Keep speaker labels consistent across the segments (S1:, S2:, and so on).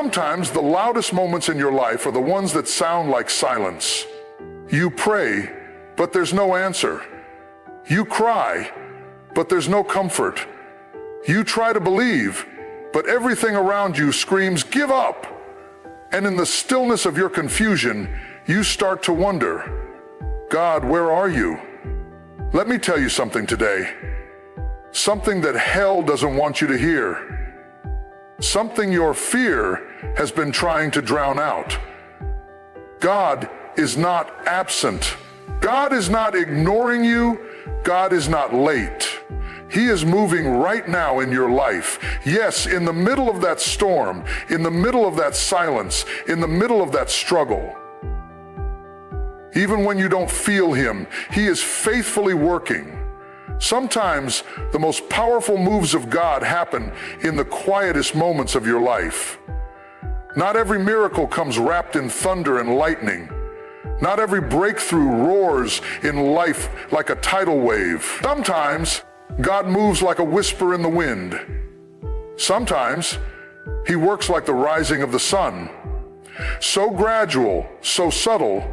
S1: Sometimes the loudest moments in your life are the ones that sound like silence. You pray, but there's no answer. You cry, but there's no comfort. You try to believe, but everything around you screams, "Give up!" And in the stillness of your confusion, you start to wonder, "God, where are you?" Let me tell you something today. Something that hell doesn't want you to hear. Something your fear has been trying to drown out. God is not absent. God is not ignoring you. God is not late. He is moving right now in your life. Yes, in the middle of that storm, in the middle of that silence, in the middle of that struggle. Even when you don't feel Him, He is faithfully working. Sometimes the most powerful moves of God happen in the quietest moments of your life. Not every miracle comes wrapped in thunder and lightning. Not every breakthrough roars in life like a tidal wave. Sometimes God moves like a whisper in the wind. Sometimes He works like the rising of the sun. So gradual, so subtle,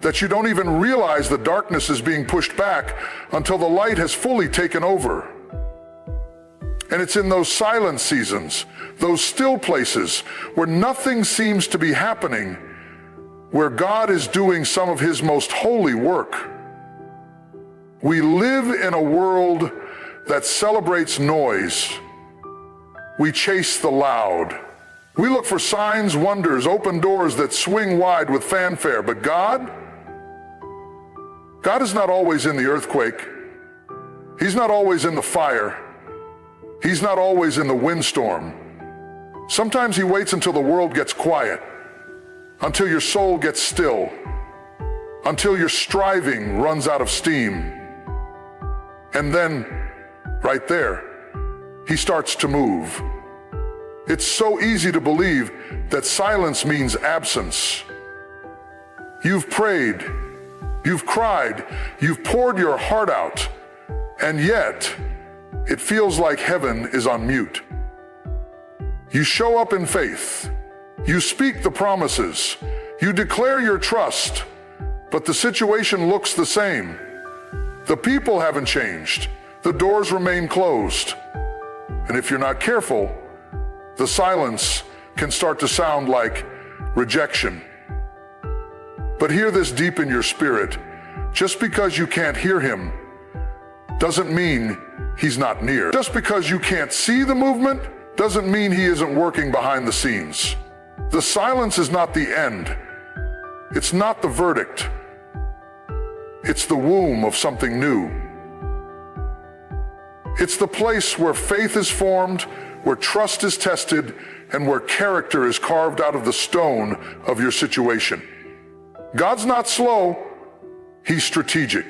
S1: that you don't even realize the darkness is being pushed back until the light has fully taken over. And it's in those silent seasons, those still places where nothing seems to be happening, where God is doing some of His most holy work. We live in a world that celebrates noise. We chase the loud. We look for signs, wonders, open doors that swing wide with fanfare, but God is not always in the earthquake. He's not always in the fire. He's not always in the windstorm. Sometimes He waits until the world gets quiet, until your soul gets still, until your striving runs out of steam. And then, right there, He starts to move. It's so easy to believe that silence means absence. You've prayed, you've cried, you've poured your heart out, and yet it feels like heaven is on mute. You show up in faith, you speak the promises, you declare your trust, but the situation looks the same. The people haven't changed, the doors remain closed, and if you're not careful, the silence can start to sound like rejection. But hear this deep in your spirit. Just because you can't hear Him doesn't mean He's not near. Just because you can't see the movement doesn't mean He isn't working behind the scenes. The silence is not the end. It's not the verdict. It's the womb of something new. It's the place where faith is formed, where trust is tested, and where character is carved out of the stone of your situation. God's not slow, He's strategic.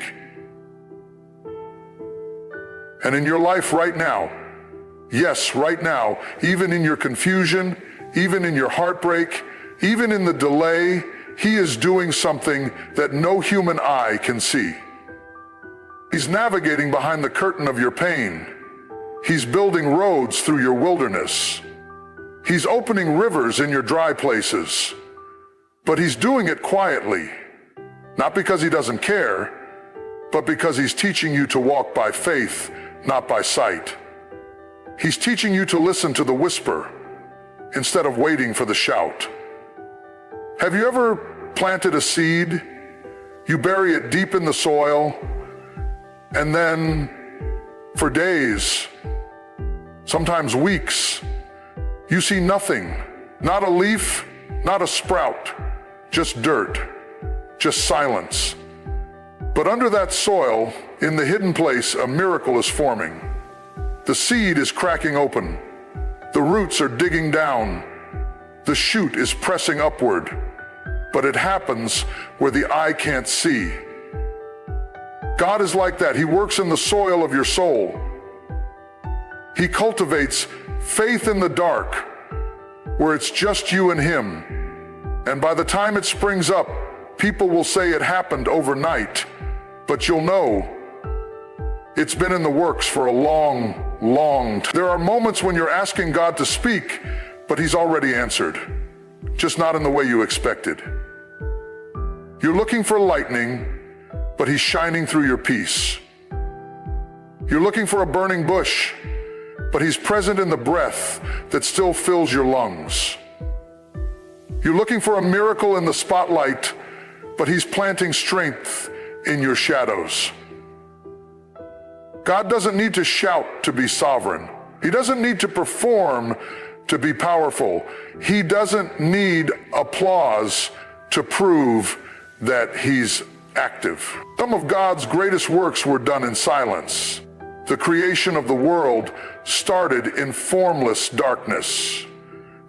S1: And in your life right now, yes, right now, even in your confusion, even in your heartbreak, even in the delay, He is doing something that no human eye can see. He's navigating behind the curtain of your pain. He's building roads through your wilderness. He's opening rivers in your dry places. But He's doing it quietly, not because He doesn't care, but because He's teaching you to walk by faith, not by sight. He's teaching you to listen to the whisper instead of waiting for the shout. Have you ever planted a seed? You bury it deep in the soil, and then for days, sometimes weeks, you see nothing, not a leaf, not a sprout, just dirt, just silence. But under that soil, in the hidden place, a miracle is forming. The seed is cracking open. The roots are digging down. The shoot is pressing upward. But it happens where the eye can't see. God is like that. He works in the soil of your soul. He cultivates faith in the dark, where it's just you and Him. And by the time it springs up, people will say it happened overnight, but you'll know it's been in the works for a long time. There are moments when you're asking God to speak, but he's already answered, just not in the way you expected. You're looking for lightning, but he's shining through your peace. You're looking for a burning bush, but he's present in the breath that still fills your lungs. You're looking for a miracle in the spotlight, but he's planting strength in your shadows. God doesn't need to shout to be sovereign. He doesn't need to perform to be powerful. He doesn't need applause to prove that he's active. Some of God's greatest works were done in silence. The creation of the world started in formless darkness.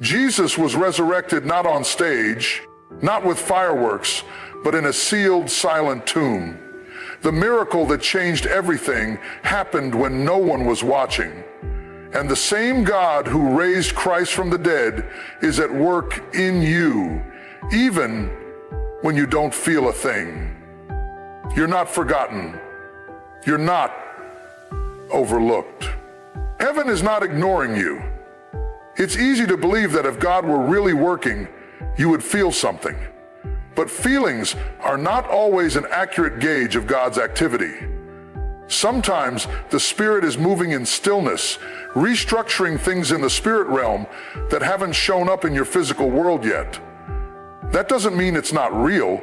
S1: Jesus was resurrected not on stage, not with fireworks, but in a sealed, silent tomb. The miracle that changed everything happened when no one was watching. And the same God who raised Christ from the dead is at work in you, even when you don't feel a thing. You're not forgotten. You're not overlooked. Heaven is not ignoring you. It's easy to believe that if God were really working, you would feel something. But feelings are not always an accurate gauge of God's activity. Sometimes the Spirit is moving in stillness, restructuring things in the spirit realm that haven't shown up in your physical world yet. That doesn't mean it's not real.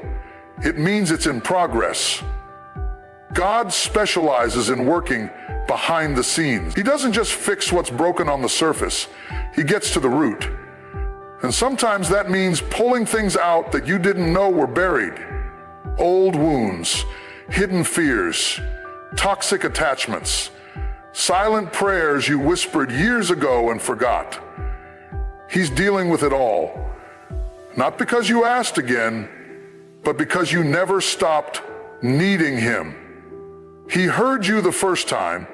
S1: It means it's in progress. God specializes in working behind the scenes. He doesn't just fix what's broken on the surface. He gets to the root. And sometimes that means pulling things out that you didn't know were buried. Old wounds, hidden fears, toxic attachments, silent prayers you whispered years ago and forgot. He's dealing with it all. Not because you asked again, but because you never stopped needing him. He heard you the first time,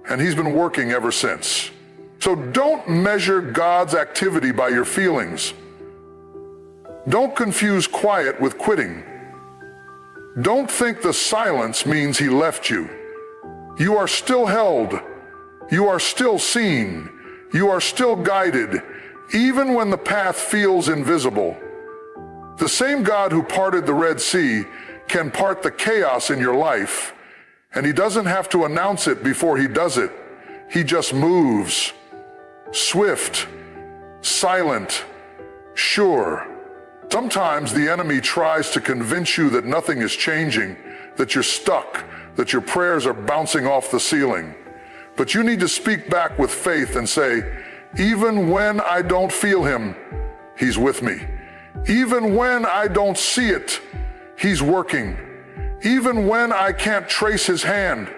S1: and he's been working ever since. So don't measure God's activity by your feelings. Don't confuse quiet with quitting. Don't think the silence means he left you. You are still held. You are still seen. You are still guided, even when the path feels invisible. The same God who parted the Red Sea can part the chaos in your life, and he doesn't have to announce it before he does it. He just moves. Swift, silent, sure. Sometimes the enemy tries to convince you that nothing is changing, that you're stuck, that your prayers are bouncing off the ceiling. But you need to speak back with faith and say, even when I don't feel him, he's with me. Even when I don't see it, he's working. Even when I can't trace his hand,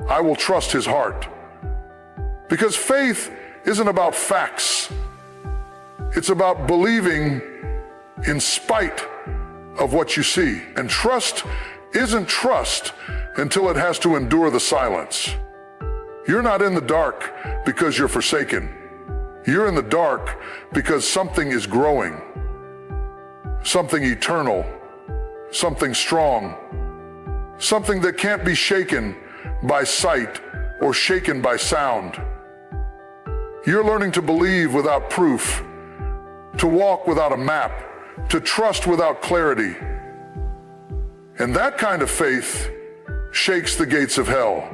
S1: I will trust his heart. Because faith isn't about facts. It's about believing in spite of what you see. And trust isn't trust until it has to endure the silence. You're not in the dark because you're forsaken. You're in the dark because something is growing. Something eternal. Something strong. Something that can't be shaken by sight or shaken by sound. You're learning to believe without proof, to walk without a map, to trust without clarity. And that kind of faith shakes the gates of hell.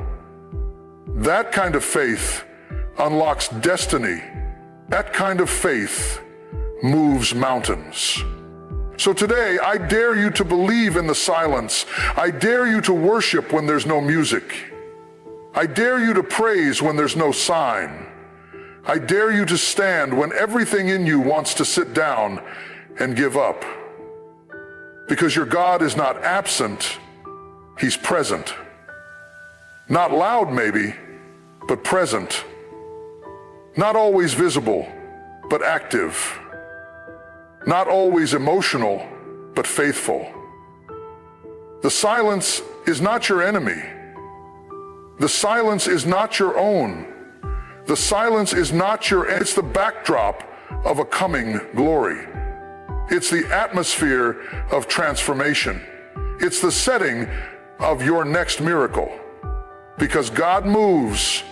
S1: That kind of faith unlocks destiny. That kind of faith moves mountains. So today, I dare you to believe in the silence. I dare you to worship when there's no music. I dare you to praise when there's no sign. I dare you to stand when everything in you wants to sit down and give up. Because your God is not absent, he's present. Not loud maybe, but present. Not always visible, but active. Not always emotional, but faithful. The silence is not your enemy. The silence is not your own. The silence is not it's the backdrop of a coming glory. It's the atmosphere of transformation. It's the setting of your next miracle. Because God moves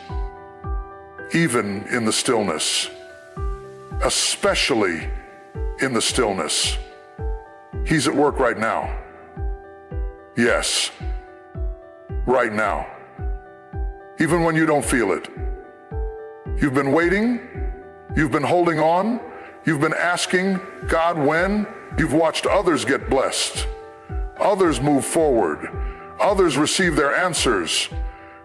S1: even in the stillness. especially in the stillness. He's at work right now. Yes, right now. Even when you don't feel it. You've been waiting, you've been holding on, you've been asking God when. You've watched others get blessed, others move forward, others receive their answers,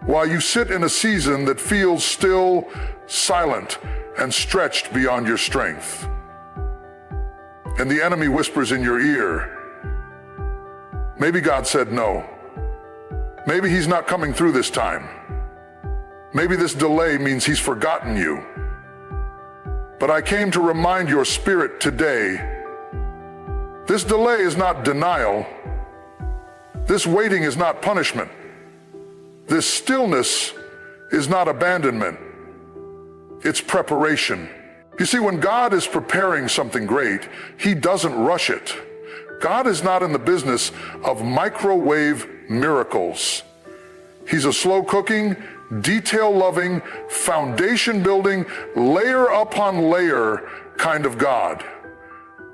S1: while you sit in a season that feels still, silent, and stretched beyond your strength. And the enemy whispers in your ear, maybe God said no. Maybe he's not coming through this time. Maybe this delay means he's forgotten you. But I came to remind your spirit today, this delay is not denial. This waiting is not punishment. This stillness is not abandonment. It's preparation. You see, when God is preparing something great, he doesn't rush it. God is not in the business of microwave miracles. He's a slow cooking, detail-loving, foundation-building, layer upon layer kind of God.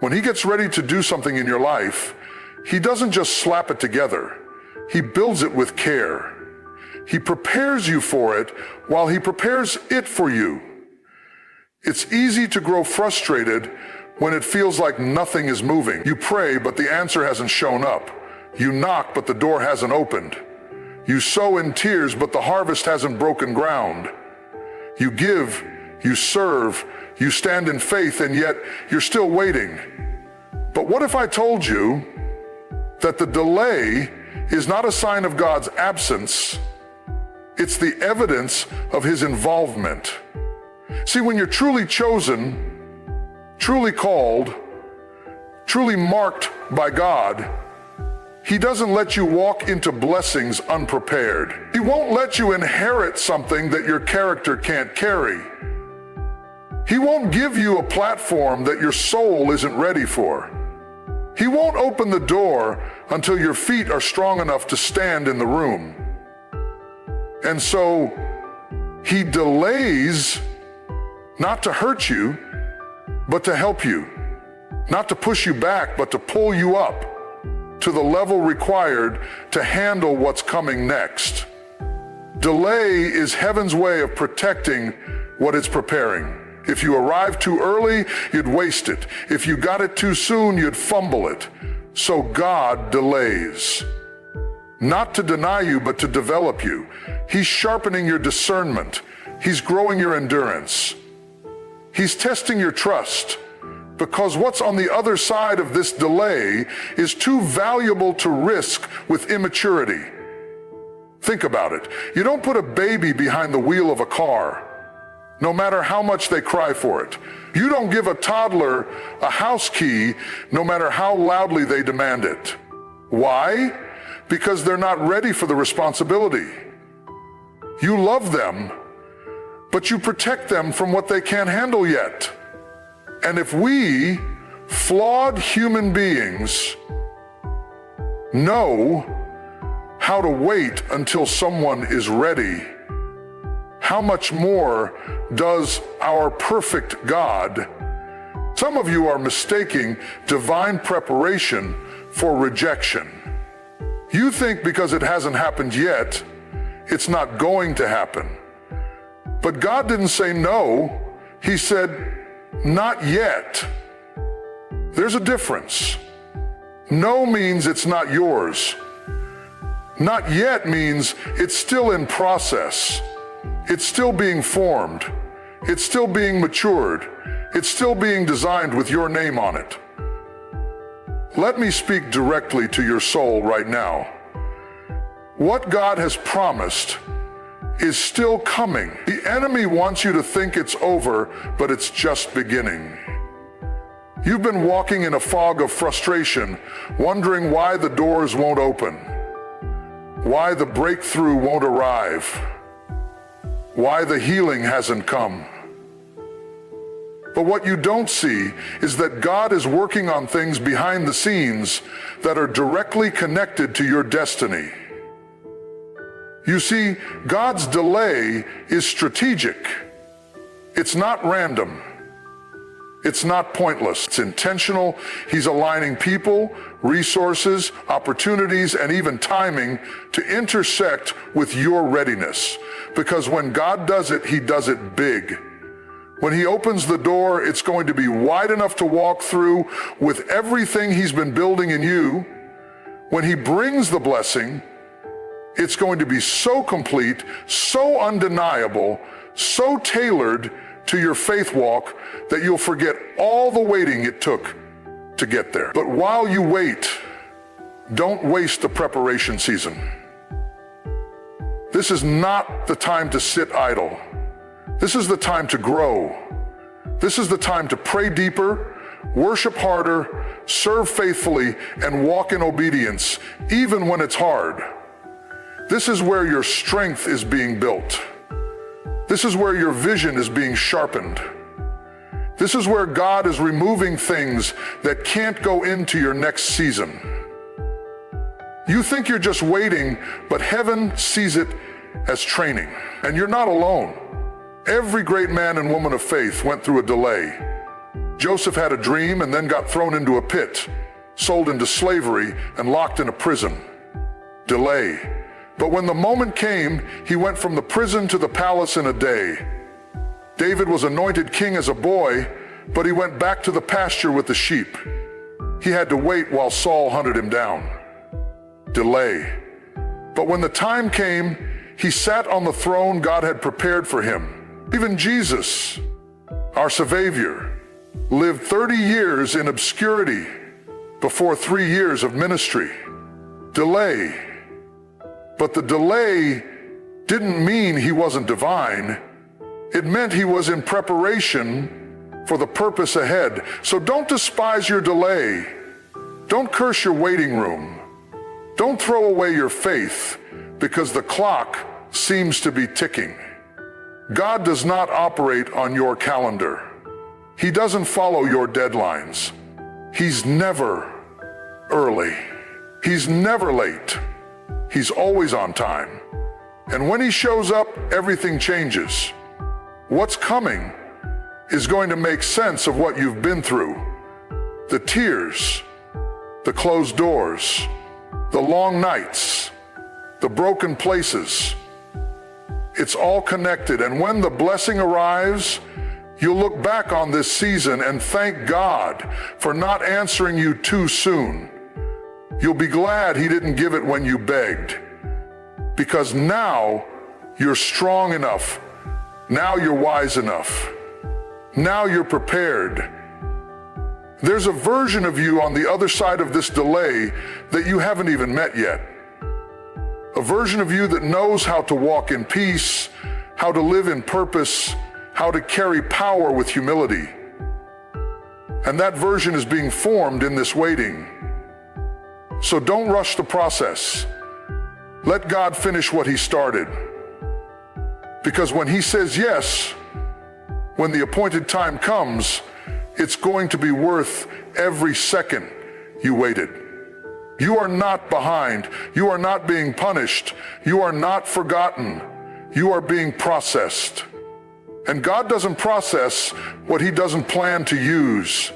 S1: When he gets ready to do something in your life, he doesn't just slap it together. He builds it with care. He prepares you for it while he prepares it for you. It's easy to grow frustrated when it feels like nothing is moving. You pray, but the answer hasn't shown up. You knock, but the door hasn't opened. You sow in tears, but the harvest hasn't broken ground. You give, you serve, you stand in faith, and yet you're still waiting. But what if I told you that the delay is not a sign of God's absence? It's the evidence of his involvement. See, when you're truly chosen, truly called, truly marked by God, he doesn't let you walk into blessings unprepared. He won't let you inherit something that your character can't carry. He won't give you a platform that your soul isn't ready for. He won't open the door until your feet are strong enough to stand in the room. And so he delays not to hurt you, but to help you. Not to push you back, but to pull you up to the level required to handle what's coming next. Delay is heaven's way of protecting what it's preparing. If you arrived too early, you'd waste it. If you got it too soon, you'd fumble it. So God delays. Not to deny you, but to develop you. He's sharpening your discernment. He's growing your endurance. He's testing your trust. Because what's on the other side of this delay is too valuable to risk with immaturity. Think about it. You don't put a baby behind the wheel of a car, no matter how much they cry for it. You don't give a toddler a house key, no matter how loudly they demand it. Why? Because they're not ready for the responsibility. You love them, but you protect them from what they can't handle yet. And if we, flawed human beings, know how to wait until someone is ready, how much more does our perfect God? Some of you are mistaking divine preparation for rejection. You think because it hasn't happened yet, it's not going to happen. But God didn't say no. He said, not yet. There's a difference. No means it's not yours. Not yet means it's still in process. It's still being formed. It's still being matured. It's still being designed with your name on it. Let me speak directly to your soul right now. What God has promised is still coming. The enemy wants you to think it's over, but it's just beginning. You've been walking in a fog of frustration, wondering why the doors won't open, why the breakthrough won't arrive, why the healing hasn't come. But what you don't see is that God is working on things behind the scenes that are directly connected to your destiny. You see, God's delay is strategic. It's not random. It's not pointless. It's intentional. He's aligning people, resources, opportunities, and even timing to intersect with your readiness. Because when God does it, he does it big. When he opens the door, it's going to be wide enough to walk through with everything he's been building in you. When he brings the blessing, it's going to be so complete, so undeniable, so tailored to your faith walk that you'll forget all the waiting it took to get there. But while you wait, don't waste the preparation season. This is not the time to sit idle. This is the time to grow. This is the time to pray deeper, worship harder, serve faithfully, and walk in obedience, even when it's hard. This is where your strength is being built. This is where your vision is being sharpened. This is where God is removing things that can't go into your next season. You think you're just waiting, but heaven sees it as training. And you're not alone. Every great man and woman of faith went through a delay. Joseph had a dream and then got thrown into a pit, sold into slavery, and locked in a prison. Delay. But when the moment came, he went from the prison to the palace in a day. David was anointed king as a boy, but he went back to the pasture with the sheep. He had to wait while Saul hunted him down. Delay. But when the time came, he sat on the throne God had prepared for him. Even Jesus, our Savior, lived 30 years in obscurity before 3 years of ministry. Delay. But the delay didn't mean he wasn't divine. It meant he was in preparation for the purpose ahead. So don't despise your delay. Don't curse your waiting room. Don't throw away your faith because the clock seems to be ticking. God does not operate on your calendar. He doesn't follow your deadlines. He's never early. He's never late. He's always on time. And when he shows up, everything changes. What's coming is going to make sense of what you've been through. The tears, the closed doors, the long nights, the broken places. It's all connected. And when the blessing arrives, you'll look back on this season and thank God for not answering you too soon. You'll be glad he didn't give it when you begged, because now you're strong enough. Now you're wise enough. Now you're prepared. There's a version of you on the other side of this delay that you haven't even met yet. A version of you that knows how to walk in peace, how to live in purpose, how to carry power with humility. And that version is being formed in this waiting. So don't rush the process. Let God finish what he started. Because when he says yes, when the appointed time comes, it's going to be worth every second you waited. You are not behind. You are not being punished. You are not forgotten. You are being processed. And God doesn't process what he doesn't plan to use.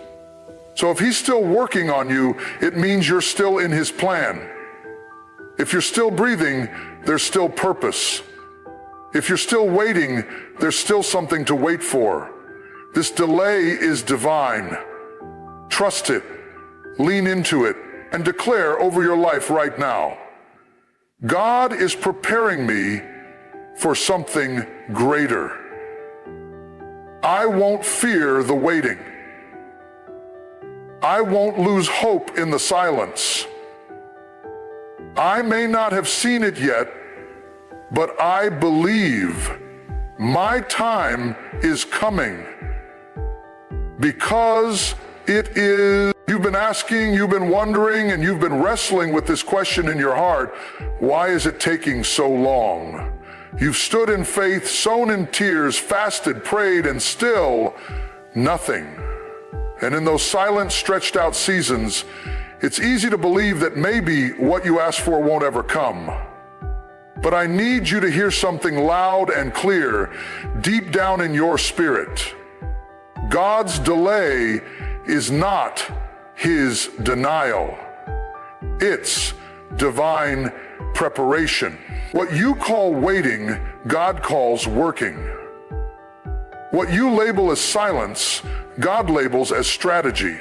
S1: So if he's still working on you, it means you're still in his plan. If you're still breathing, there's still purpose. If you're still waiting, there's still something to wait for. This delay is divine. Trust it, lean into it, and declare over your life right now, God is preparing me for something greater. I won't fear the waiting. I won't lose hope in the silence. I may not have seen it yet, but I believe my time is coming because it is. You've been asking, you've been wondering, and you've been wrestling with this question in your heart. Why is it taking so long? You've stood in faith, sown in tears, fasted, prayed, and still nothing. And in those silent, stretched out seasons, it's easy to believe that maybe what you asked for won't ever come. But I need you to hear something loud and clear deep down in your spirit. God's delay is not his denial. It's divine preparation. What you call waiting, God calls working. What you label as silence, God labels as strategy.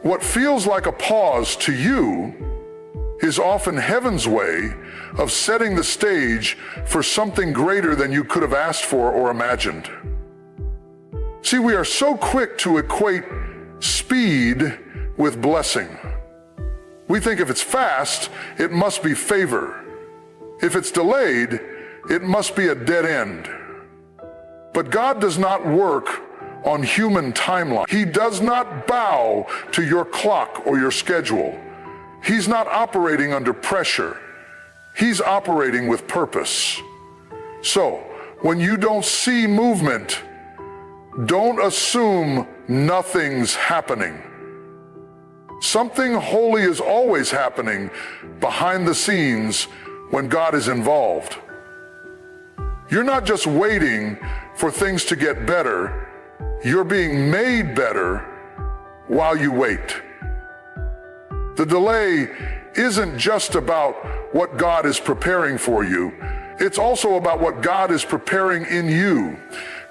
S1: What feels like a pause to you is often heaven's way of setting the stage for something greater than you could have asked for or imagined. See, we are so quick to equate speed with blessing. We think if it's fast, it must be favor. If it's delayed, it must be a dead end. But God does not work on human timeline. He does not bow to your clock or your schedule. He's not operating under pressure. He's operating with purpose. So, when you don't see movement, don't assume nothing's happening. Something holy is always happening behind the scenes when God is involved. You're not just waiting for things to get better. You're being made better while you wait. The delay isn't just about what God is preparing for you. It's also about what God is preparing in you.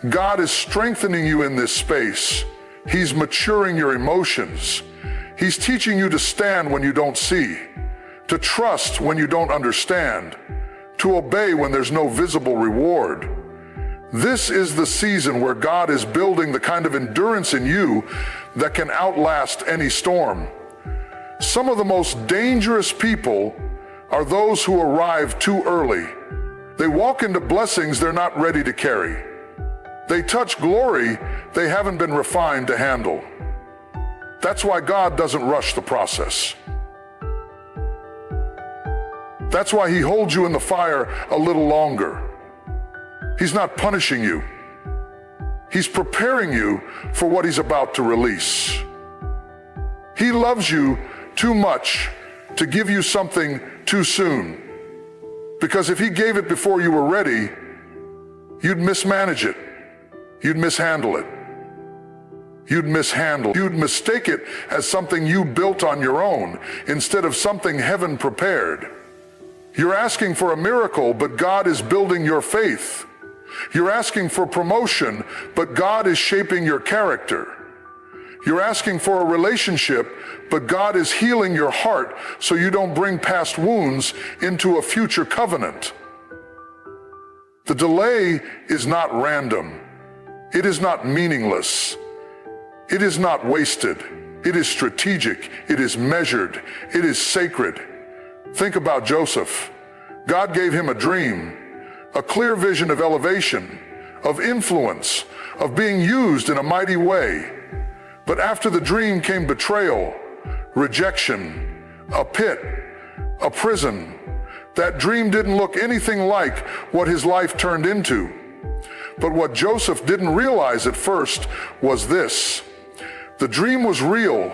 S1: God is strengthening you in this space. He's maturing your emotions. He's teaching you to stand when you don't see, to trust when you don't understand, to obey when there's no visible reward. This is the season where God is building the kind of endurance in you that can outlast any storm. Some of the most dangerous people are those who arrive too early. They walk into blessings they're not ready to carry. They touch glory they haven't been refined to handle. That's why God doesn't rush the process. That's why he holds you in the fire a little longer. He's not punishing you. He's preparing you for what he's about to release. He loves you too much to give you something too soon. Because if he gave it before you were ready, you'd mismanage it. You'd mishandle it. You'd mistake it as something you built on your own instead of something heaven prepared. You're asking for a miracle, but God is building your faith. You're asking for promotion, but God is shaping your character. You're asking for a relationship, but God is healing your heart so you don't bring past wounds into a future covenant. The delay is not random. It is not meaningless. It is not wasted. It is strategic. It is measured. It is sacred. Think about Joseph. God gave him a dream, a clear vision of elevation, of influence, of being used in a mighty way. But after the dream came betrayal, rejection, a pit, a prison. That dream didn't look anything like what his life turned into. But what Joseph didn't realize at first was this. The dream was real,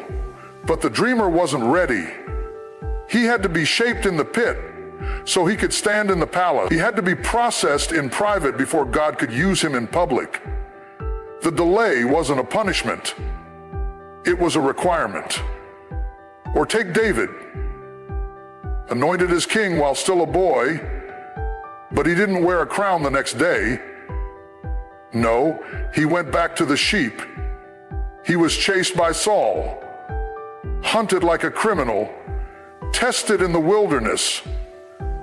S1: but the dreamer wasn't ready. He had to be shaped in the pit so he could stand in the palace. He had to be processed in private before God could use him in public. The delay wasn't a punishment. It was a requirement. Or take David, anointed as king while still a boy, but he didn't wear a crown the next day. No, he went back to the sheep. He was chased by Saul, hunted like a criminal, tested in the wilderness.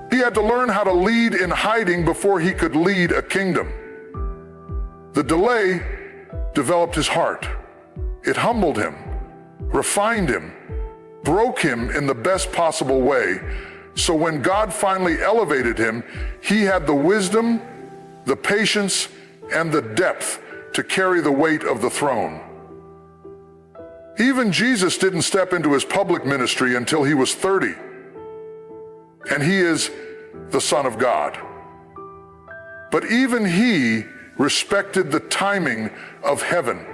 S1: He had to learn how to lead in hiding before he could lead a kingdom. The delay developed his heart. It humbled him, refined him, broke him in the best possible way. So when God finally elevated him, he had the wisdom, the patience, and the depth to carry the weight of the throne. Even Jesus didn't step into his public ministry until he was 30. And he is the Son of God. But even he respected the timing of heaven.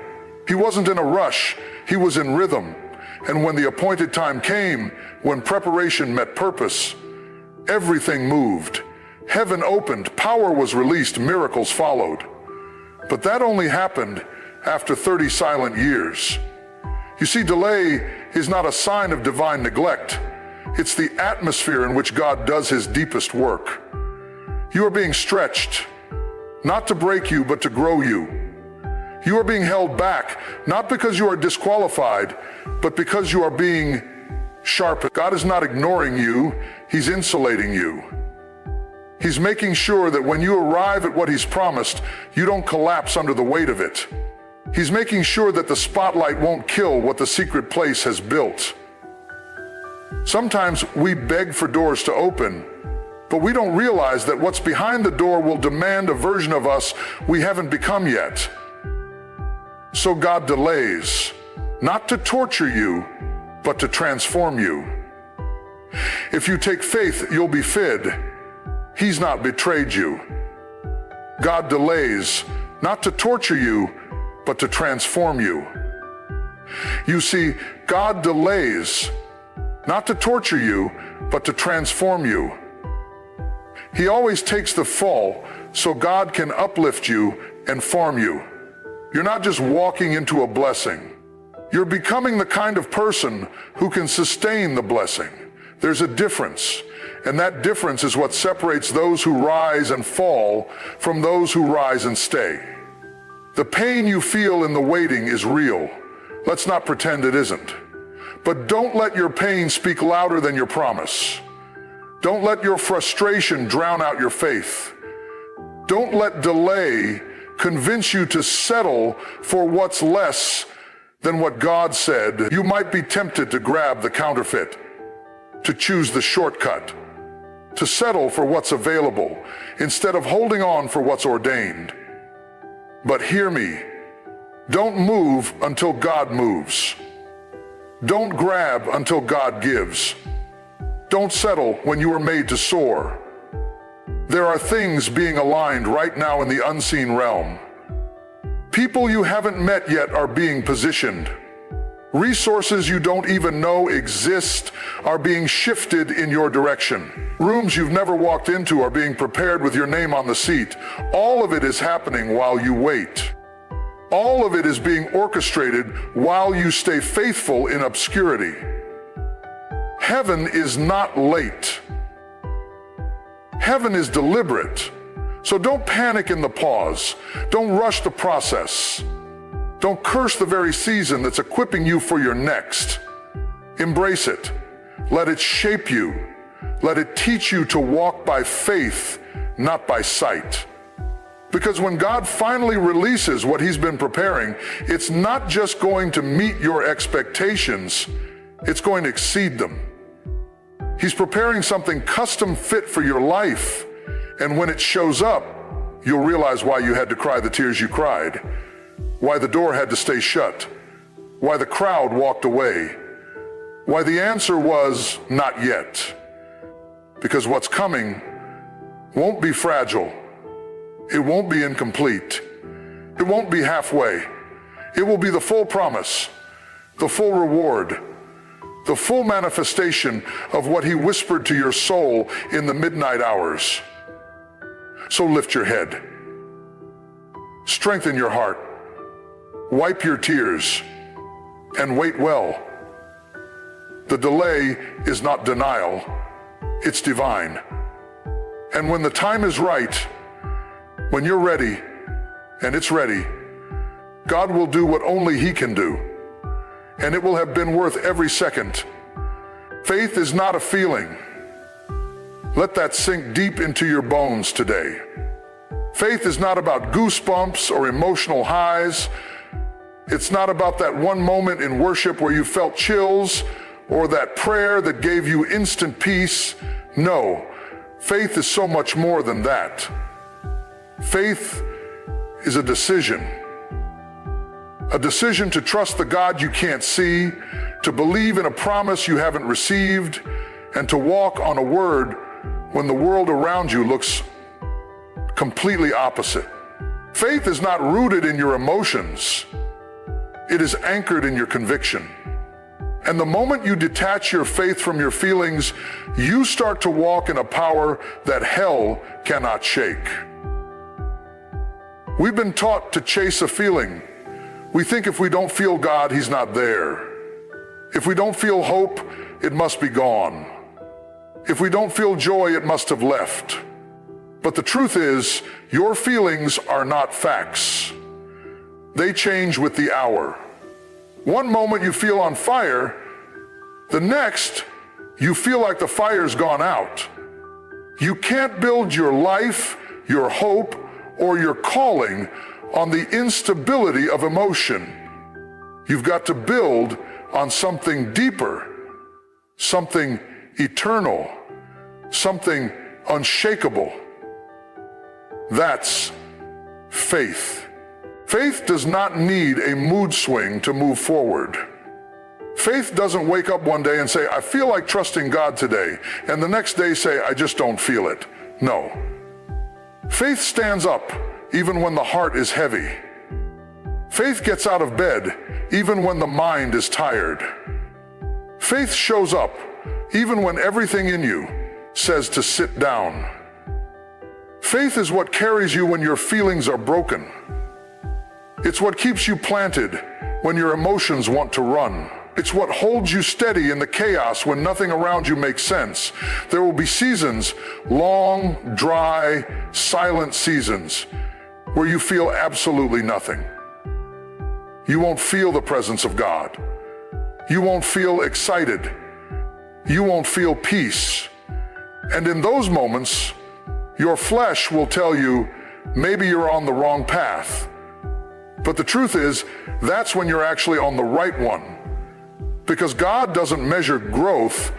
S1: He wasn't in a rush, he was in rhythm. And when the appointed time came, when preparation met purpose, everything moved. Heaven opened, power was released, miracles followed. But that only happened after 30 silent years. You see, delay is not a sign of divine neglect. It's the atmosphere in which God does his deepest work. You are being stretched, not to break you, but to grow you. You are being held back, not because you are disqualified, but because you are being sharpened. God is not ignoring you, he's insulating you. He's making sure that when you arrive at what he's promised, you don't collapse under the weight of it. He's making sure that the spotlight won't kill what the secret place has built. Sometimes we beg for doors to open, but we don't realize that what's behind the door will demand a version of us we haven't become yet. So God delays, not to torture you, but to transform you. If you take faith, you'll be fed. He's not betrayed you. God delays, not to torture you, but to transform you. You see, God delays, not to torture you, but to transform you. He always takes the fall so God can uplift you and form you. You're not just walking into a blessing. You're becoming the kind of person who can sustain the blessing. There's a difference, and that difference is what separates those who rise and fall from those who rise and stay. The pain you feel in the waiting is real. Let's not pretend it isn't. But don't let your pain speak louder than your promise. Don't let your frustration drown out your faith. Don't let delay convince you to settle for what's less than what God said. You might be tempted to grab the counterfeit, to choose the shortcut, to settle for what's available instead of holding on for what's ordained. But hear me, don't move until God moves. Don't grab until God gives. Don't settle when you are made to soar. There are things being aligned right now in the unseen realm. People you haven't met yet are being positioned. Resources you don't even know exist are being shifted in your direction. Rooms you've never walked into are being prepared with your name on the seat. All of it is happening while you wait. All of it is being orchestrated while you stay faithful in obscurity. Heaven is not late. Heaven is deliberate. So don't panic in the pause. Don't rush the process. Don't curse the very season that's equipping you for your next. Embrace it. Let it shape you. Let it teach you to walk by faith, not by sight. Because when God finally releases what he's been preparing, it's not just going to meet your expectations, it's going to exceed them. He's preparing something custom fit for your life. And when it shows up, you'll realize why you had to cry the tears you cried, why the door had to stay shut, why the crowd walked away, why the answer was not yet. Because what's coming won't be fragile. It won't be incomplete. It won't be halfway. It will be the full promise, the full reward, the full manifestation of what he whispered to your soul in the midnight hours. So lift your head, strengthen your heart, wipe your tears, and wait well. The delay is not denial, it's divine. And when the time is right, when you're ready, and it's ready, God will do what only he can do, and it will have been worth every second. Faith is not a feeling. Let that sink deep into your bones today. Faith is not about goosebumps or emotional highs. It's not about that one moment in worship where you felt chills or that prayer that gave you instant peace. No, faith is so much more than that. Faith is a decision to trust the God you can't see, to believe in a promise you haven't received, and to walk on a word when the world around you looks completely opposite. Faith is not rooted in your emotions. It is anchored in your conviction. And the moment you detach your faith from your feelings, you start to walk in a power that hell cannot shake. We've been taught to chase a feeling, We think if we don't feel God, he's not there. If we don't feel hope, it must be gone. If we don't feel joy, it must have left. But the truth is, your feelings are not facts. They change with the hour. One moment you feel on fire, the next you feel like the fire's gone out. You can't build your life, your hope, or your calling on the instability of emotion. You've got to build on something deeper, something eternal, something unshakable. That's faith. Faith does not need a mood swing to move forward. Faith doesn't wake up one day and say, I feel like trusting God today, and the next day say, I just don't feel it. No. Faith stands up even when the heart is heavy. Faith gets out of bed even when the mind is tired. Faith shows up even when everything in you says to sit down. Faith is what carries you when your feelings are broken. It's what keeps you planted when your emotions want to run. It's what holds you steady in the chaos when nothing around you makes sense. There will be seasons, long, dry, silent seasons, where you feel absolutely nothing. You won't feel the presence of God. You won't feel excited. You won't feel peace. And in those moments, your flesh will tell you, maybe you're on the wrong path. But the truth is, that's when you're actually on the right one. Because God doesn't measure growth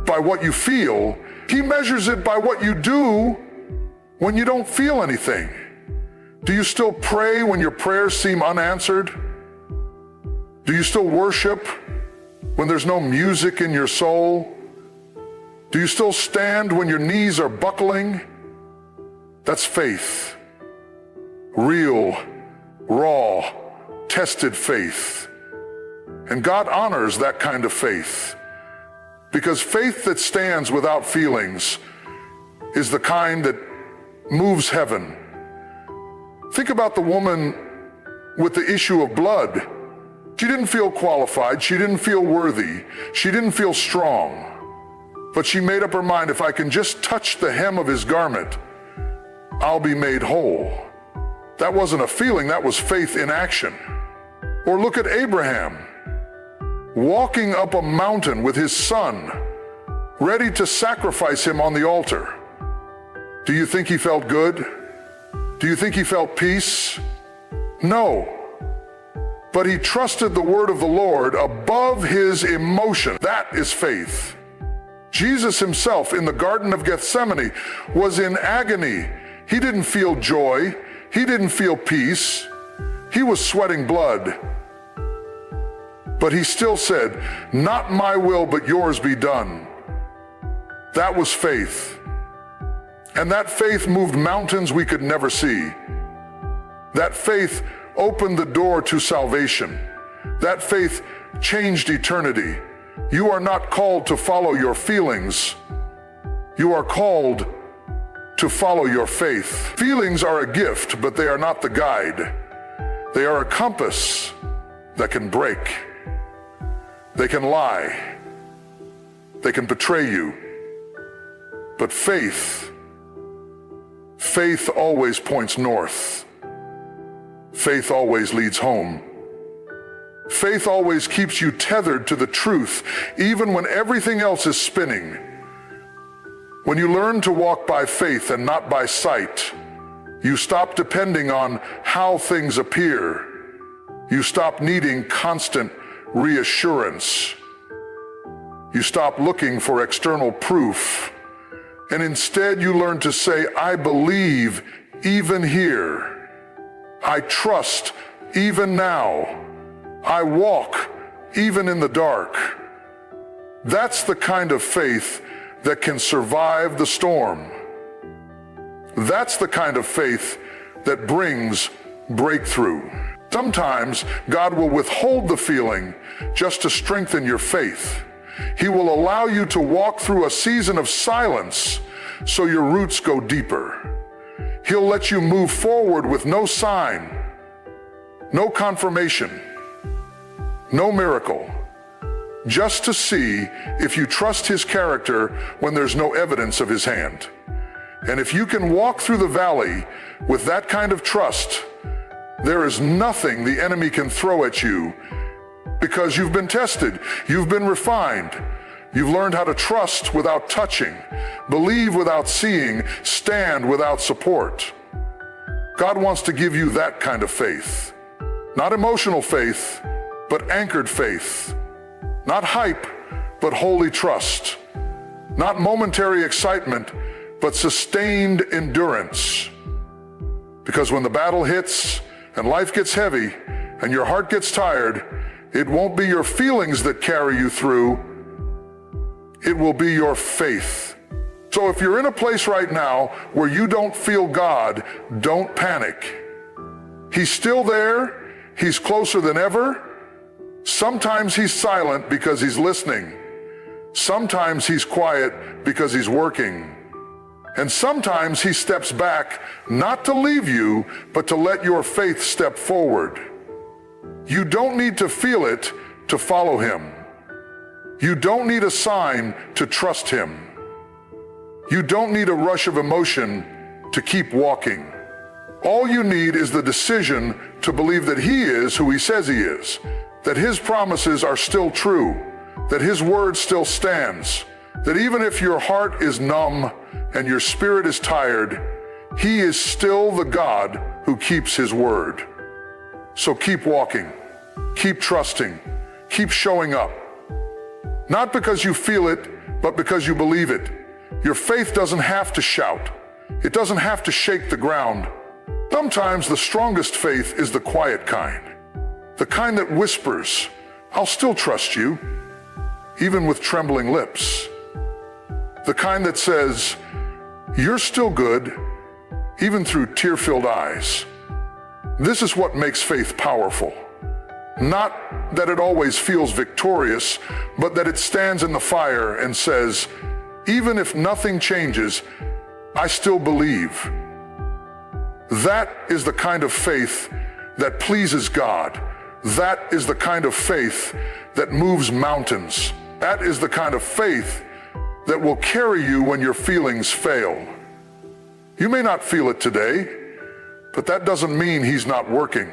S1: by what you feel. He measures it by what you do when you don't feel anything. Do you still pray when your prayers seem unanswered? Do you still worship when there's no music in your soul? Do you still stand when your knees are buckling? That's faith. Real, raw, tested faith. And God honors that kind of faith, because faith that stands without feelings is the kind that moves heaven. Think about the woman with the issue of blood. She didn't feel qualified. She didn't feel worthy. She didn't feel strong. But she made up her mind, if I can just touch the hem of his garment, I'll be made whole. That wasn't a feeling, that was faith in action. Or look at Abraham, walking up a mountain with his son, ready to sacrifice him on the altar. Do you think he felt good? Do you think he felt peace? No. But he trusted the word of the Lord above his emotion. That is faith. Jesus himself in the Garden of Gethsemane was in agony. He didn't feel joy. He didn't feel peace. He was sweating blood. But he still said, not my will, but yours be done. That was faith. And that faith moved mountains we could never see. That faith opened the door to salvation. That faith changed eternity. You are not called to follow your feelings. You are called to follow your faith. Feelings are a gift, but they are not the guide. They are a compass that can break. They can lie. They can betray you. But faith always points north. Faith always leads home. Faith always keeps you tethered to the truth, even when everything else is spinning. When you learn to walk by faith and not by sight, you stop depending on how things appear. You stop needing constant reassurance. You stop looking for external proof. And instead you learn to say, I believe even here. I trust even now. I walk even in the dark. That's the kind of faith that can survive the storm. That's the kind of faith that brings breakthrough. Sometimes God will withhold the feeling just to strengthen your faith. He will allow you to walk through a season of silence so your roots go deeper. He'll let you move forward with no sign, No confirmation, no miracle, just to see if you trust his character when there's no evidence of his hand. And if you can walk through the valley with that kind of trust, there is nothing the enemy can throw at you, because you've been tested, you've been refined, you've learned how to trust without touching, believe without seeing, stand without support. God wants to give you that kind of faith. Not emotional faith, but anchored faith. Not hype, but holy trust. Not momentary excitement, but sustained endurance. Because when the battle hits and life gets heavy and your heart gets tired, it won't be your feelings that carry you through. It will be your faith. So if you're in a place right now where you don't feel God, don't panic. He's still there. He's closer than ever. Sometimes he's silent because he's listening. Sometimes he's quiet because he's working. And sometimes he steps back, not to leave you, but to let your faith step forward. You don't need to feel it to follow him. You don't need a sign to trust him. You don't need a rush of emotion to keep walking. All you need is the decision to believe that he is who he says he is, that his promises are still true, that his word still stands, that even if your heart is numb and your spirit is tired, he is still the God who keeps his word. So keep walking, keep trusting, keep showing up. Not because you feel it, but because you believe it. Your faith doesn't have to shout. It doesn't have to shake the ground. Sometimes the strongest faith is the quiet kind. The kind that whispers, "I'll still trust you," even with trembling lips. The kind that says, "You're still good," even through tear-filled eyes. This is what makes faith powerful. Not that it always feels victorious, but that it stands in the fire and says, "Even if nothing changes, I still believe." That is the kind of faith that pleases God. That is the kind of faith that moves mountains. That is the kind of faith that will carry you when your feelings fail. You may not feel it today, but that doesn't mean he's not working.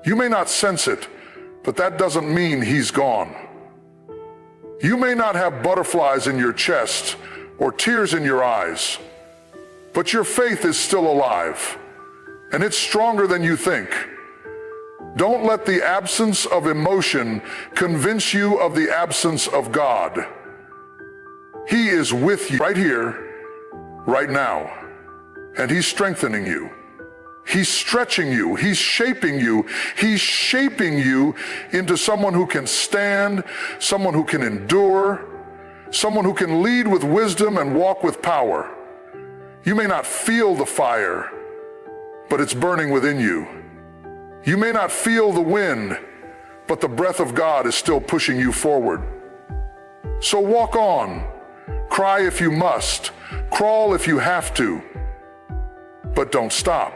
S1: You may not sense it, but that doesn't mean he's gone. You may not have butterflies in your chest or tears in your eyes, but your faith is still alive, and it's stronger than you think. Don't let the absence of emotion convince you of the absence of God. He is with you right here, right now, and he's strengthening you. He's stretching you. He's shaping you. He's shaping you into someone who can stand, someone who can endure, someone who can lead with wisdom and walk with power. You may not feel the fire, but it's burning within you. You may not feel the wind, but the breath of God is still pushing you forward. So walk on. Cry if you must. Crawl if you have to. But don't stop.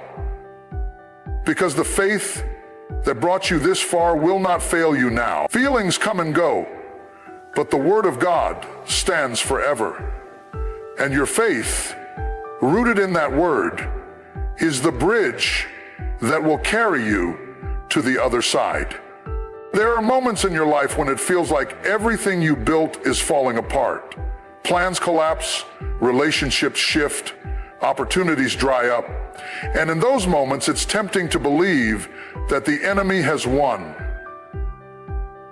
S1: Because the faith that brought you this far will not fail you now. Feelings come and go, but the word of God stands forever. And your faith, rooted in that word, is the bridge that will carry you to the other side. There are moments in your life when it feels like everything you built is falling apart. Plans collapse, relationships shift, opportunities dry up. And in those moments, it's tempting to believe that the enemy has won.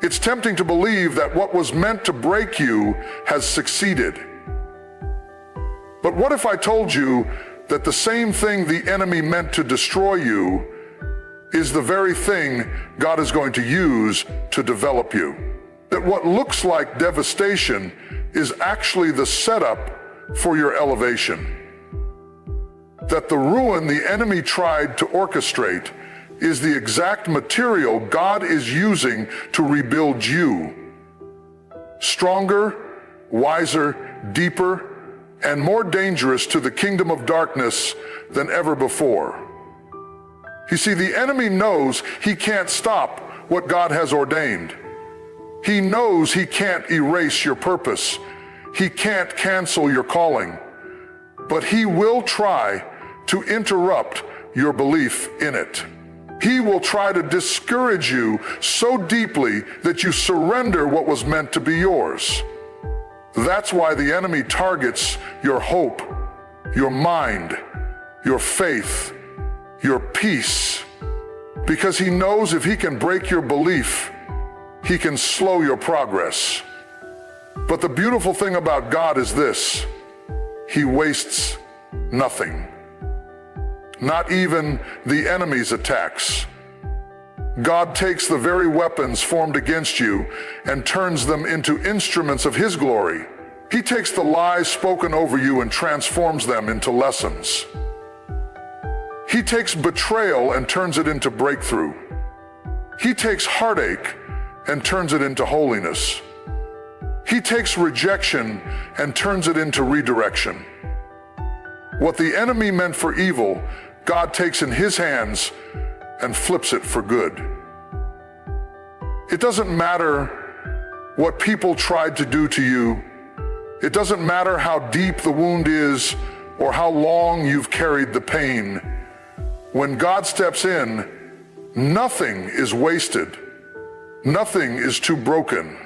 S1: It's tempting to believe that what was meant to break you has succeeded. But what if I told you that the same thing the enemy meant to destroy you is the very thing God is going to use to develop you? That what looks like devastation is actually the setup for your elevation. That the ruin the enemy tried to orchestrate is the exact material God is using to rebuild you. Stronger, wiser, deeper, and more dangerous to the kingdom of darkness than ever before. You see, the enemy knows he can't stop what God has ordained. He knows he can't erase your purpose. He can't cancel your calling. But he will try to interrupt your belief in it. He will try to discourage you so deeply that you surrender what was meant to be yours. That's why the enemy targets your hope, your mind, your faith, your peace, because he knows if he can break your belief, he can slow your progress. But the beautiful thing about God is this: he wastes nothing. Not even the enemy's attacks. God takes the very weapons formed against you and turns them into instruments of his glory. He takes the lies spoken over you and transforms them into lessons. He takes betrayal and turns it into breakthrough. He takes heartache and turns it into holiness. He takes rejection and turns it into redirection. What the enemy meant for evil, God takes in his hands and flips it for good. It doesn't matter what people tried to do to you. It doesn't matter how deep the wound is or how long you've carried the pain. When God steps in, nothing is wasted. Nothing is too broken.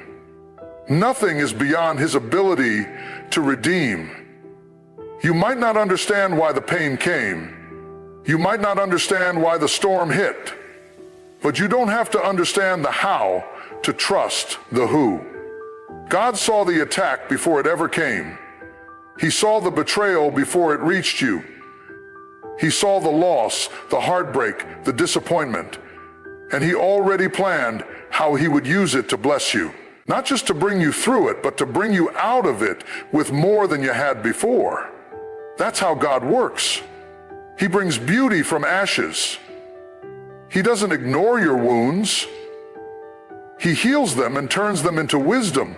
S1: Nothing is beyond his ability to redeem. You might not understand why the pain came. You might not understand why the storm hit. But you don't have to understand the how to trust the who. God saw the attack before it ever came. He saw the betrayal before it reached you. He saw the loss, the heartbreak, the disappointment, and he already planned how he would use it to bless you. Not just to bring you through it, but to bring you out of it with more than you had before. That's how God works. He brings beauty from ashes. He doesn't ignore your wounds. He heals them and turns them into wisdom.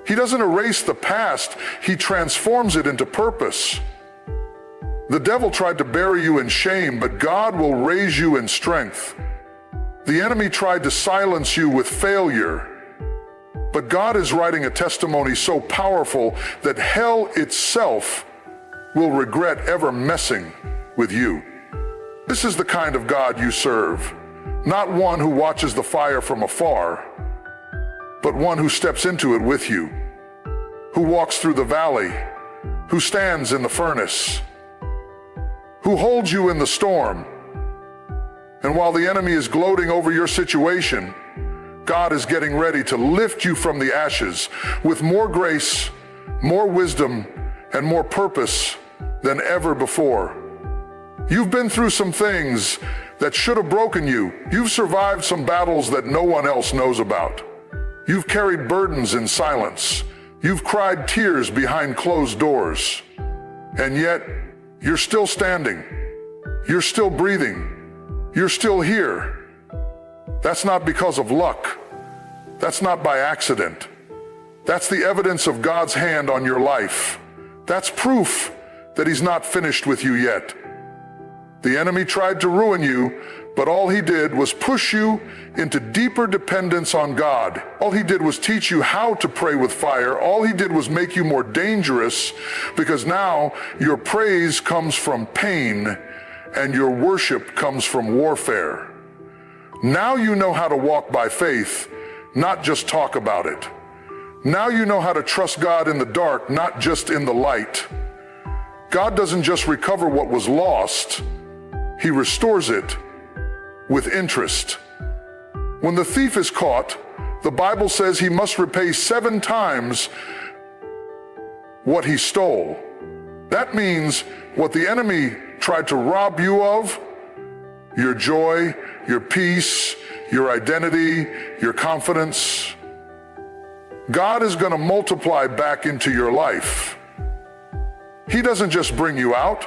S1: He doesn't erase the past. He transforms it into purpose. The devil tried to bury you in shame, but God will raise you in strength. The enemy tried to silence you with failure, but God is writing a testimony so powerful that hell itself will regret ever messing with you. This is the kind of God you serve, not one who watches the fire from afar, but one who steps into it with you, who walks through the valley, who stands in the furnace, who holds you in the storm. And while the enemy is gloating over your situation, God is getting ready to lift you from the ashes with more grace, more wisdom, and more purpose than ever before. You've been through some things that should have broken you. You've survived some battles that no one else knows about. You've carried burdens in silence. You've cried tears behind closed doors. And yet, you're still standing. You're still breathing. You're still here. That's not because of luck. That's not by accident. That's the evidence of God's hand on your life. That's proof that he's not finished with you yet. The enemy tried to ruin you, but all he did was push you into deeper dependence on God. All he did was teach you how to pray with fire. All he did was make you more dangerous, because now your praise comes from pain and your worship comes from warfare. Now you know how to walk by faith, not just talk about it. Now you know how to trust God in the dark, not just in the light. God doesn't just recover what was lost, he restores it with interest. When the thief is caught, the Bible says he must repay 7 times what he stole. That means what the enemy tried to rob you of, your joy, your peace, your identity, your confidence, God is going to multiply back into your life. He doesn't just bring you out,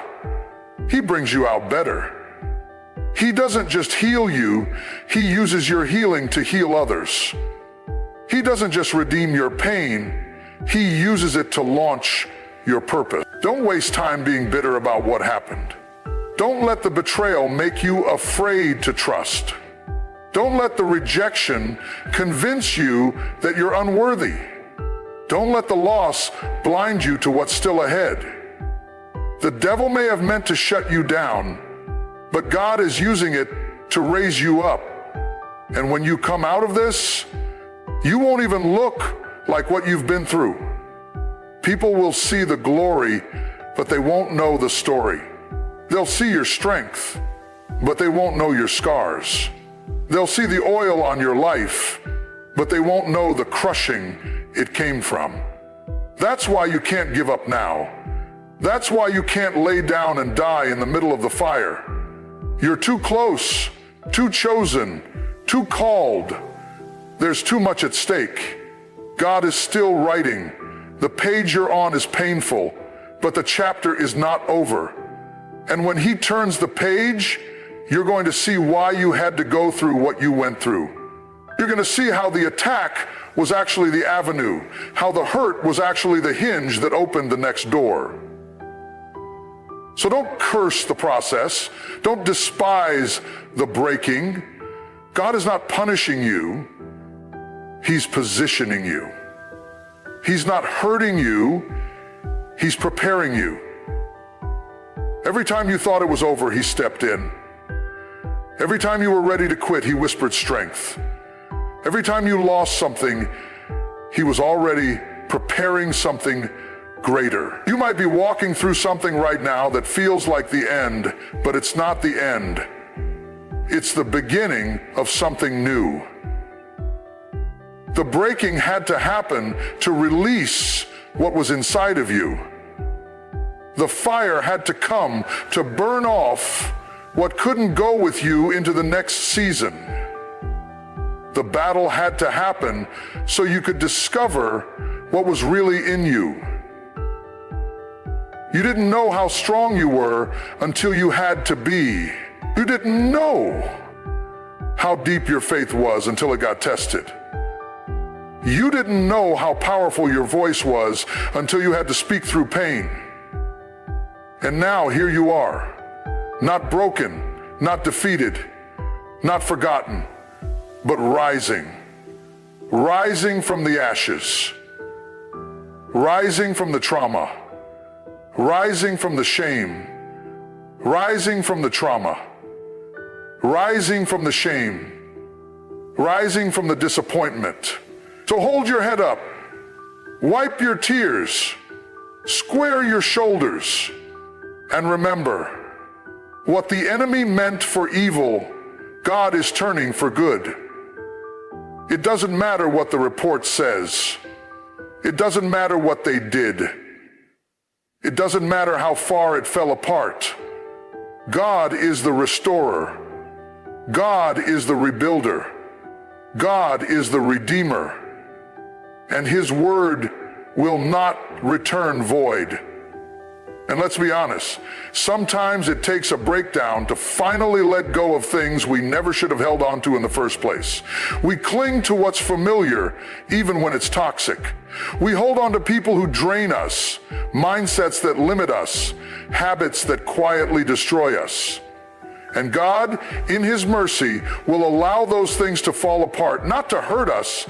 S1: he brings you out better. He doesn't just heal you, he uses your healing to heal others. He doesn't just redeem your pain, he uses it to launch your purpose. Don't waste time being bitter about what happened. Don't let the betrayal make you afraid to trust. Don't let the rejection convince you that you're unworthy. Don't let the loss blind you to what's still ahead. The devil may have meant to shut you down, but God is using it to raise you up. And when you come out of this, you won't even look like what you've been through. People will see the glory, but they won't know the story. They'll see your strength, but they won't know your scars. They'll see the oil on your life, but they won't know the crushing it came from. That's why you can't give up now. That's why you can't lay down and die in the middle of the fire. You're too close, too chosen, too called. There's too much at stake. God is still writing. The page you're on is painful, but the chapter is not over. And when he turns the page, you're going to see why you had to go through what you went through. You're going to see how the attack was actually the avenue, how the hurt was actually the hinge that opened the next door. So don't curse the process. Don't despise the breaking. God is not punishing you. He's positioning you. He's not hurting you. He's preparing you. Every time you thought it was over, he stepped in. Every time you were ready to quit, he whispered strength. Every time you lost something, he was already preparing something greater. You might be walking through something right now that feels like the end, but it's not the end. It's the beginning of something new. The breaking had to happen to release what was inside of you. The fire had to come to burn off what couldn't go with you into the next season. The battle had to happen so you could discover what was really in you. You didn't know how strong you were until you had to be. You didn't know how deep your faith was until it got tested. You didn't know how powerful your voice was until you had to speak through pain. And now here you are, not broken, not defeated, not forgotten, but rising. Rising from the ashes. Rising from the trauma. Rising from the shame. Rising from the trauma. Rising from the shame. Rising from the disappointment. So hold your head up. Wipe your tears. Square your shoulders. And remember, what the enemy meant for evil, God is turning for good. It doesn't matter what the report says. It doesn't matter what they did. It doesn't matter how far it fell apart. God is the restorer. God is the rebuilder. God is the redeemer. And his word will not return void. And let's be honest, sometimes it takes a breakdown to finally let go of things we never should have held on to in the first place. We cling to what's familiar, even when it's toxic. We hold on to people who drain us, mindsets that limit us, habits that quietly destroy us. And God, in his mercy, will allow those things to fall apart, not to hurt us,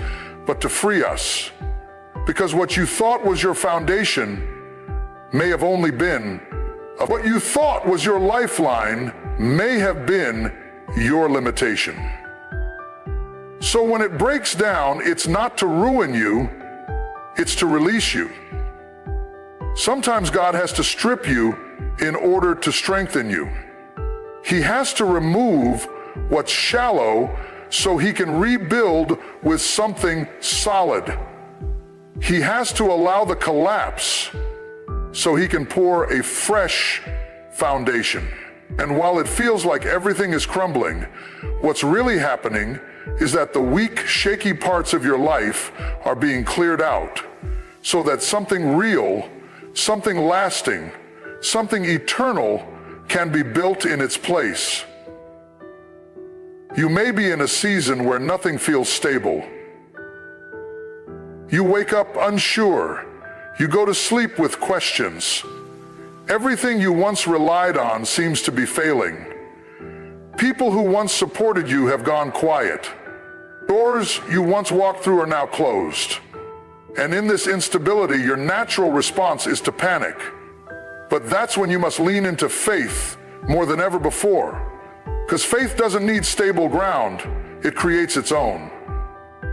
S1: but to free us. Because what you thought was your foundation may have only been, what you thought was your lifeline may have been your limitation. So when it breaks down, it's not to ruin you, it's to release you. Sometimes God has to strip you in order to strengthen you. He has to remove what's shallow so he can rebuild with something solid. He has to allow the collapse so he can pour a fresh foundation. And while it feels like everything is crumbling, what's really happening is that the weak, shaky parts of your life are being cleared out so that something real, something lasting, something eternal can be built in its place. You may be in a season where nothing feels stable. You wake up unsure. You go to sleep with questions. Everything you once relied on seems to be failing. People who once supported you have gone quiet. Doors you once walked through are now closed. And in this instability, your natural response is to panic. But that's when you must lean into faith more than ever before. Because faith doesn't need stable ground, it creates its own.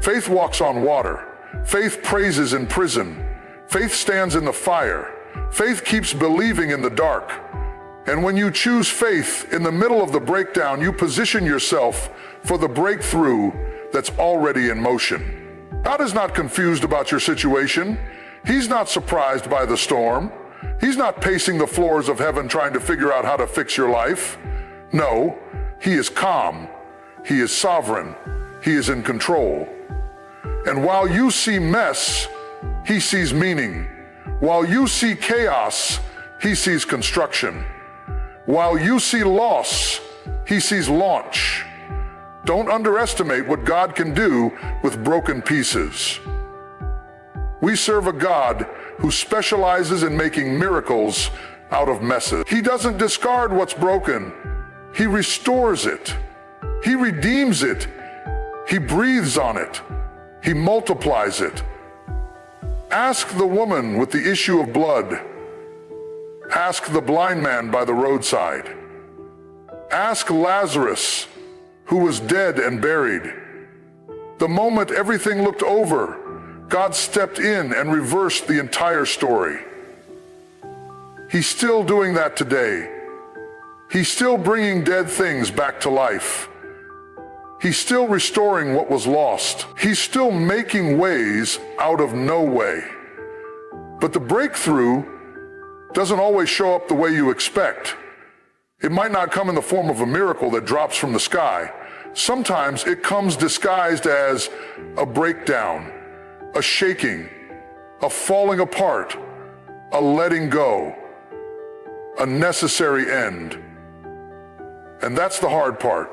S1: Faith walks on water. Faith praises in prison. Faith stands in the fire. Faith keeps believing in the dark. And when you choose faith in the middle of the breakdown, you position yourself for the breakthrough that's already in motion. God is not confused about your situation. He's not surprised by the storm. He's not pacing the floors of heaven trying to figure out how to fix your life. No, he is calm. He is sovereign. He is in control. And while you see mess, he sees meaning. While you see chaos, he sees construction. While you see loss, he sees launch. Don't underestimate what God can do with broken pieces. We serve a God who specializes in making miracles out of messes. He doesn't discard what's broken. He restores it. He redeems it. He breathes on it. He multiplies it. Ask the woman with the issue of blood. Ask the blind man by the roadside. Ask Lazarus, who was dead and buried. The moment everything looked over, God stepped in and reversed the entire story. He's still doing that today. He's still bringing dead things back to life. He's still restoring what was lost. He's still making ways out of no way. But the breakthrough doesn't always show up the way you expect. It might not come in the form of a miracle that drops from the sky. Sometimes it comes disguised as a breakdown, a shaking, a falling apart, a letting go, a necessary end. And that's the hard part.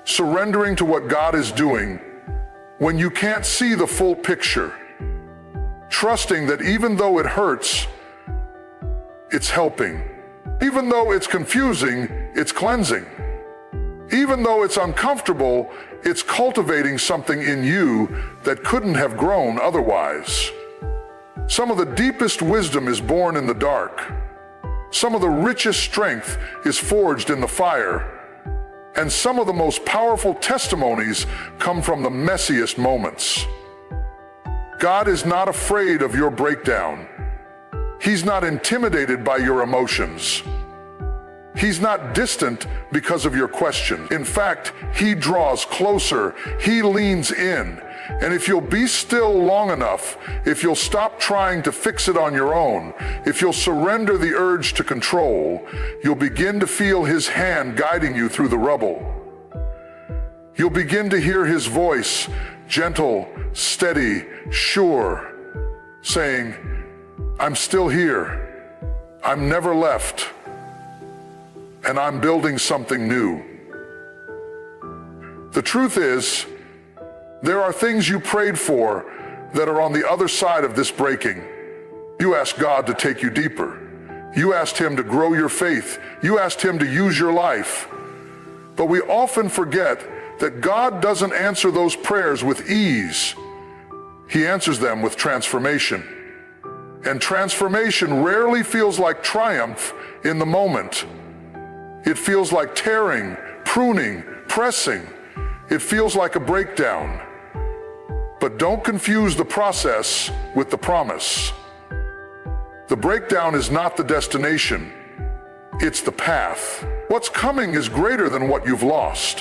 S1: Surrendering to what God is doing when you can't see the full picture. Trusting that even though it hurts, it's helping. Even though it's confusing, it's cleansing. Even though it's uncomfortable, it's cultivating something in you that couldn't have grown otherwise. Some of the deepest wisdom is born in the dark. Some of the richest strength is forged in the fire. And some of the most powerful testimonies come from the messiest moments. God is not afraid of your breakdown. He's not intimidated by your emotions. He's not distant because of your questions. In fact, he draws closer. He leans in. And if you'll be still long enough, if you'll stop trying to fix it on your own, if you'll surrender the urge to control, you'll begin to feel his hand guiding you through the rubble. You'll begin to hear his voice, gentle, steady, sure, saying, I'm still here. I'm never left. And I'm building something new. The truth is, there are things you prayed for that are on the other side of this breaking. You asked God to take you deeper. You asked him to grow your faith. You asked him to use your life. But we often forget that God doesn't answer those prayers with ease. He answers them with transformation. And transformation rarely feels like triumph in the moment. It feels like tearing, pruning, pressing. It feels like a breakdown. But don't confuse the process with the promise. The breakdown is not the destination. It's the path. What's coming is greater than what you've lost.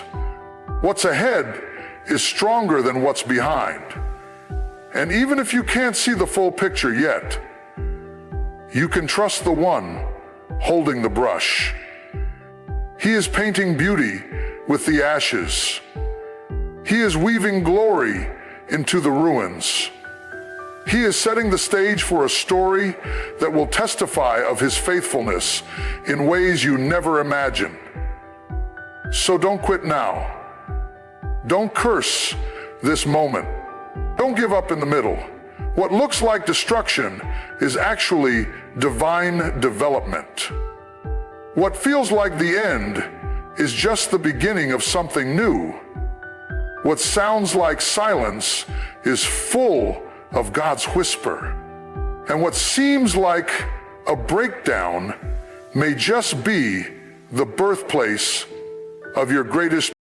S1: What's ahead is stronger than what's behind. And even if you can't see the full picture yet, you can trust the one holding the brush. He is painting beauty with the ashes. He is weaving glory into the ruins. He is setting the stage for a story that will testify of his faithfulness in ways you never imagined. So don't quit now. Don't curse this moment. Don't give up in the middle. What looks like destruction is actually divine development. What feels like the end is just the beginning of something new. What sounds like silence is full of God's whisper. And what seems like a breakdown may just be the birthplace of your greatest